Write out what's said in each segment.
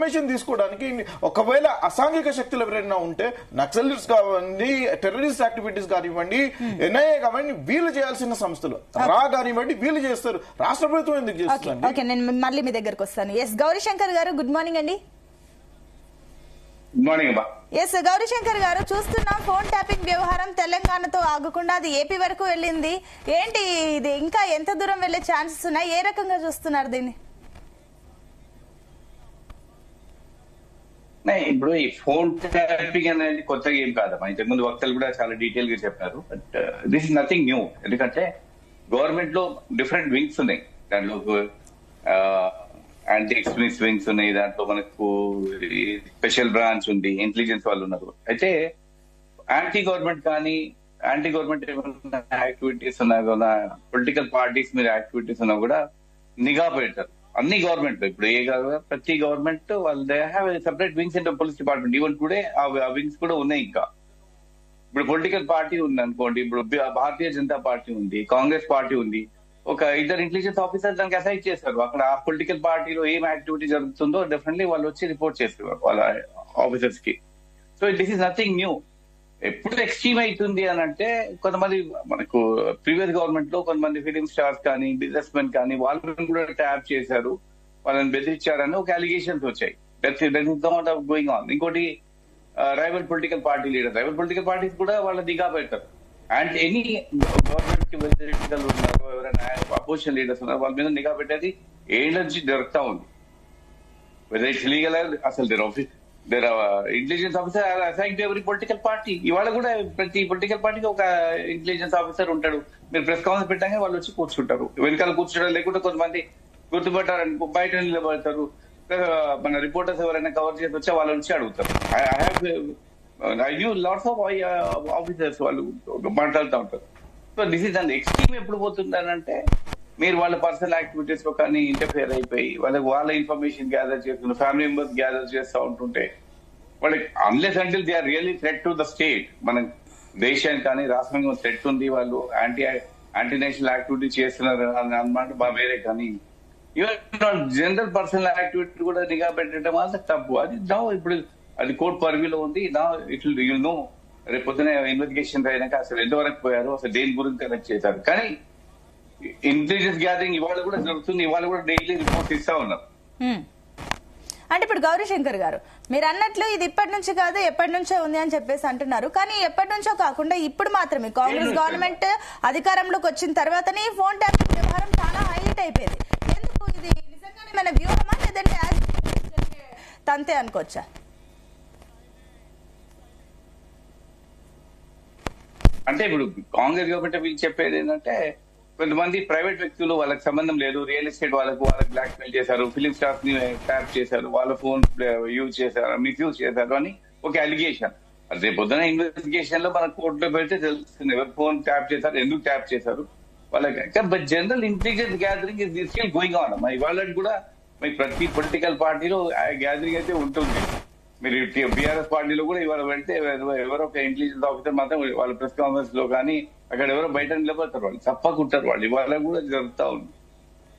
Information తీసుకోవడానికి ఒకవేళ అసాంఘిక శక్తులు ఎవరైనా ఉంటే నక్సలిస్ట్ కానివ్వండి, టెర్రరిస్ట్ యాక్టివిటీస్ కానివ్వండి, ఎన్ఐఏ కానివ్వండి, వీళ్ళు చేయాల్సిన సంస్థలు రా కానివ్వండి వీళ్ళు చేస్తారు. రాష్ట్ర ప్రభుత్వం ఎందుకు చేస్తుంది? ఓకే, నేను మళ్ళీ మీ దగ్గరకు వస్తాను. ఎస్ గౌరీశంకర్ గారు, గుడ్ మార్నింగ్ అండి. Good morning. ఎస్ గౌరీశంకర్ గారు, చూస్తున్నాం ఫోన్ ట్యాపింగ్ వ్యవహారం తెలంగాణతో ఆగకుండా అది ఏపీ వరకు వెళ్ళింది. ఏంటి ఇది, ఇంకా ఎంత దూరం వెళ్లే ఛాన్సెస్ ఉన్నాయి? ఏ రకంగా చూస్తున్నారు దీన్ని? ఇప్పుడు ఈ ఫోన్ ట్యాపింగ్ అనేది కొత్తగా ఏం కాదమ్మా. ఇంతకుముందు వక్తలు కూడా చాలా డీటెయిల్ గా చెప్పారు. But this is nothing new. ఎందుకంటే గవర్నమెంట్ లో డిఫరెంట్ వింగ్స్ ఉన్నాయి. దాంట్లో యాంటీ ఎక్స్ట్రీమిస్ట్ వింగ్స్ ఉన్నాయి, దాంట్లో మనకు స్పెషల్ బ్రాంచ్ ఉంది, ఇంటెలిజెన్స్ వాళ్ళు ఉన్నారు. అయితే యాంటీ గవర్నమెంట్ కానీ యాంటీ గవర్నమెంట్ ఏమైనా యాక్టివిటీస్ ఉన్నా కూడా, పొలిటికల్ పార్టీస్ మీద యాక్టివిటీస్ ఉన్నా కూడా నిఘా పెడతారు. అన్ని గవర్నమెంట్ ఇప్పుడు ప్రతి గవర్నమెంట్ వాళ్ళు they have separate wings in police department. Even today ఆ వింగ్స్ కూడా ఉన్నాయి. ఇంకా ఇప్పుడు పొలిటికల్ పార్టీ ఉంది అనుకోండి, ఇప్పుడు భారతీయ జనతా పార్టీ ఉంది, కాంగ్రెస్ పార్టీ ఉంది. ఒక ఇద్దరు ఇంటెలిజెన్స్ ఆఫీసర్ దానికి అసైన్ చేస్తారు. అక్కడ ఆ పొలిటికల్ పార్టీలో ఏం యాక్టివిటీ జరుగుతుందో డెఫినెట్లీ వాళ్ళు వచ్చి రిపోర్ట్ చేస్తారు వాళ్ళ ఆఫీసర్స్ కి. So this is nothing new. ఎప్పుడు ఎక్స్ట్రీమ్ అవుతుంది అని అంటే, కొంతమంది మనకు ప్రీవియస్ గవర్నమెంట్ లో కొంతమంది ఫిలిం స్టార్స్ కానీ బిజినెస్ మెన్ కానీ వాళ్ళని కూడా ట్యాప్ చేశారు, వాళ్ళని బెదిరించారని ఒక అలిగేషన్స్ వచ్చాయి. Going on. ఇంకోటి rival political party leader, rival political parties కూడా వాళ్ళ దిగా పెడతారు. అండ్ ఎనీ గవర్నమెంట్ కి వ్యతిరేకలు ఉన్నారు, ఎవరైనా అపోజిషన్ లీడర్స్ ఉన్నారు, వాళ్ళ మీద నిఘా పెట్టేది ఏళ్ళ నుంచి జరుగుతా ఉంది. వెదర్ ఇట్స్ లీగల్ అసలు there intelligence officer assign to every political party. ఇవాళ కూడా ప్రతి పొలిటికల్ పార్టీకి ఒక ఇంటెలిజెన్స్ ఆఫీసర్ ఉంటాడు. మీరు ప్రెస్ కాన్ఫరెన్స్ పెట్టాక వాళ్ళు వచ్చి కూర్చుంటారు, వెనకాల కూర్చోడం. లేకుంటే కొంతమంది గుర్తుపట్టారని బయట నిలబడతారు. మన రిపోర్టర్స్ ఎవరైనా కవర్ చేసి వచ్చా వాళ్ళ నుంచి అడుగుతారు. I knew lots of officers వాళ్ళు మాట్లాడుతూ ఉంటారు. So this is and extreme ఎప్పుడు పోతుంది అని అంటే, మీరు వాళ్ళ పర్సనల్ యాక్టివిటీస్ లో కానీ ఇంటర్ఫియర్ అయిపోయి వాళ్ళ ఇన్ఫర్మేషన్ గ్యాదర్ చేస్తున్న ఫ్యామిలీ మెంబర్స్ గ్యాదర్ చేస్తూ ఉంటుంటే, వాళ్ళకి unless until they are really threat to the state, మన దేశానికి కానీ రాష్ట్రంగా థ్రెట్ ఉంది, వాళ్ళు యాంటీ నేషనల్ యాక్టివిటీ చేస్తున్నారు అన్నమాట వేరే. కానీ ఈవెన్ జనరల్ పర్సనల్ యాక్టివిటీ కూడా నిఘా పెట్టడం అంత తప్పు. అది ఇప్పుడు అది కోర్టు పరిధిలో ఉంది. ఇట్ నో రేపు పొద్దున ఇన్వెస్టిగేషన్ అయినాక అసలు ఎంతవరకు పోయారు, అసలు దేని గురించి కనెక్ట్ చేశారు. కానీ ఇంటెలిజెన్స్ గ్యాదరింగ్ ఇవాళ కూడా జరుగుతుంది. ఇవాళ కూడా డైలీ రిపోర్ట్స్ ఇస్తా ఉన్నారు. అంటే ఇప్పుడు గౌరీశంకర్ గారు, మీరు అన్నట్లు ఇది ఇప్పటి నుంచి కాదు ఎప్పటి నుంచో ఉంది అని చెప్పేసి అంటున్నారు. కానీ ఎప్పటి నుంచో కాకుండా ఇప్పుడు మాత్రమే కాంగ్రెస్ గవర్నమెంట్ అధికారంలోకి వచ్చిన తర్వాతనే ఫోన్ ట్యాపింగ్ వ్యవహారం చాలా హైలైట్ అయిపోయింది. ఎందుకు ఇది నిజంగానే మన వ్యూహమా, లేదంటే తంతే అనుకోవచ్చా? అంటే ఇప్పుడు కాంగ్రెస్ గవర్నమెంట్ వీళ్ళు చెప్పేది ఏంటంటే, కొంతమంది ప్రైవేట్ వ్యక్తులు వాళ్ళకి సంబంధం లేదు, రియల్ ఎస్టేట్ వాళ్ళకి బ్లాక్ మెయిల్ చేశారు, ఫిలిం స్టార్స్ ని ట్యాప్ చేశారు, వాళ్ళ ఫోన్ యూజ్ చేశారు, మిస్యూజ్ చేశారు అని ఒక అలిగేషన్. అదే పొద్దున ఇన్వెస్టిగేషన్ లో మన కోర్టులో పెడితే తెలుస్తుంది ఎవరు ఫోన్ ట్యాప్ చేశారు, ఎందుకు ట్యాప్ చేశారు వాళ్ళకి. But general intelligence gathering is still going on. మరి ఇవాళ కూడా మరి ప్రతి పొలిటికల్ పార్టీలో గ్యాదరింగ్ అయితే ఉంటుంది. మీరు బీఆర్ఎస్ పార్టీలో కూడా ఇవాళ పెడితే ఎవరో ఒక ఇంటెలిజెన్స్ ఆఫీసర్ మాత్రం వాళ్ళ ప్రెస్ కాన్ఫరెన్స్ లో కానీ అక్కడ ఎవరో బయట నిలబడతారు, వాళ్ళు తప్పకుంటారు. వాళ్ళు ఇవాళ కూడా జరుగుతా ఉంది.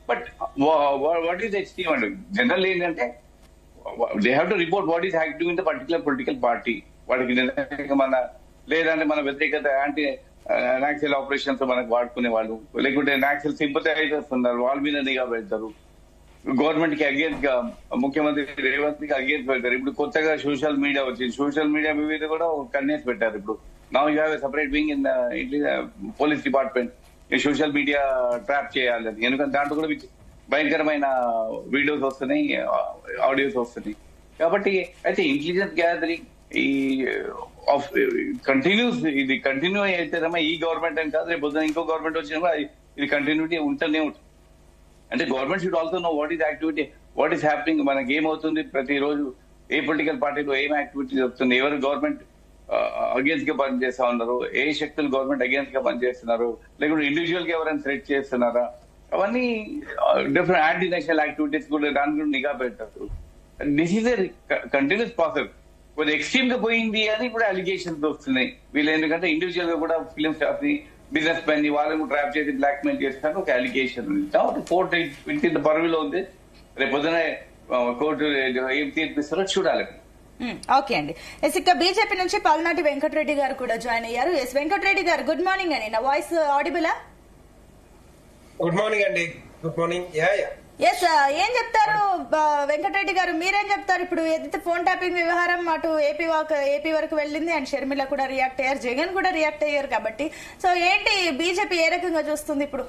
బట్ వాట్ ఈస్ ఎక్స్ట్రీమ్ అంటే, జనరల్ ఏంటంటే they have to report what is active in the particular political party. వాడికి మన లేదంటే మన వ్యతిరేకత యాంటీ నాక్సల్ ఆపరేషన్స్ మనకు వాడుకునే వాళ్ళు, లేకుంటే నాక్సల్ సింపథైజర్స్ ఉన్నారు, వాళ్ళ మీద నిఘా పెడతారు. గవర్నమెంట్ కి అగేన్స్ట్ గా ముఖ్యమంత్రి రేవంత్ కి అగేన్స్ట్ పెడతారు. ఇప్పుడు కొత్తగా సోషల్ మీడియా వచ్చింది, సోషల్ మీడియా మీద కూడా కన్నేసి పెట్టారు. ఇప్పుడు now you have separate wing in police department ఈ సోషల్ మీడియా ట్రాప్ చేయాలి. ఎందుకంటే దాంట్లో కూడా భయంకరమైన వీడియోస్ వస్తున్నాయి, ఆడియోస్ వస్తున్నాయి. కాబట్టి అయితే ఇంటెలిజెన్స్ గ్యాదరింగ్ ఈ కంటిన్యూస్, ఇది కంటిన్యూ అయితేనమ్మా ఈ గవర్నమెంట్ అని కాదు, రేపు పొద్దున ఇంకో గవర్నమెంట్ వచ్చినా కూడా ఇది కంటిన్యూటీ ఉంటూనే ఉంటుంది. అంటే government should also know what is activity, what is happening, మనకి ఏమవుతుంది ప్రతిరోజు, ఏ పొలిటికల్ పార్టీలో ఏం యాక్టివిటీ జరుగుతుంది, ఎవరు గవర్నమెంట్ అగేన్స్ట్ గా పనిచేస్తా ఉన్నారు, ఏ శక్తులు గవర్నమెంట్ అగేన్స్ట్ గా పనిచేస్తున్నారు, లేకుంటే ఇండివిజువల్ గా ఎవరైనా థ్రెట్ చేస్తున్నారా, అవన్నీ డిఫరెంట్ యాంటీ నేషనల్ యాక్టివిటీస్ కూడా దాని గురించి నిఘా పెడతారు. This is a continuous process. కొద్దిగా ఎక్స్ట్రీమ్ గా పోయింది అని కూడా అలిగేషన్స్ వస్తున్నాయి వీళ్ళు. ఎందుకంటే ఇండివిజువల్ గా కూడా ఫిలిం స్టార్స్ ని బిజినెస్ మెన్ ని వాళ్ళని ట్రాప్ చేసి బ్లాక్ మెయిల్ చేస్తాను ఒక అలిగేషన్ ఉంది. కోర్టు ఇంటి పరివిలో ఉంది. రేపు పొద్దున కోర్టు ఏం తీర్పిస్తారో చూడాలి. ఓకే అండి. ఎస్, ఇక బీజేపీ నుంచి పల్నాటి వెంకటరెడ్డి గారు కూడా జాయిన్ అయ్యారు. ఎస్ వెంకటరెడ్డి గారు, గుడ్ మార్నింగ్ అండి. నా వాయిస్ ఆడిబులా? గుడ్ మార్నింగ్ అండి. Good morning. ఎస్, ఏం చెప్తారు వెంకటరెడ్డి గారు, మీరేం చెప్తారు? ఇప్పుడు ఏదైతే ఫోన్ ట్యాపింగ్ వ్యవహారం అటు ఏపీ వరకు వెళ్ళింది, అండ్ షర్మిల కూడా రియాక్ట్ అయ్యారు, జగన్ కూడా రియాక్ట్ అయ్యారు కాబట్టి, సో ఏంటి బీజేపీ ఏ రకంగా చూస్తుంది ఇప్పుడు?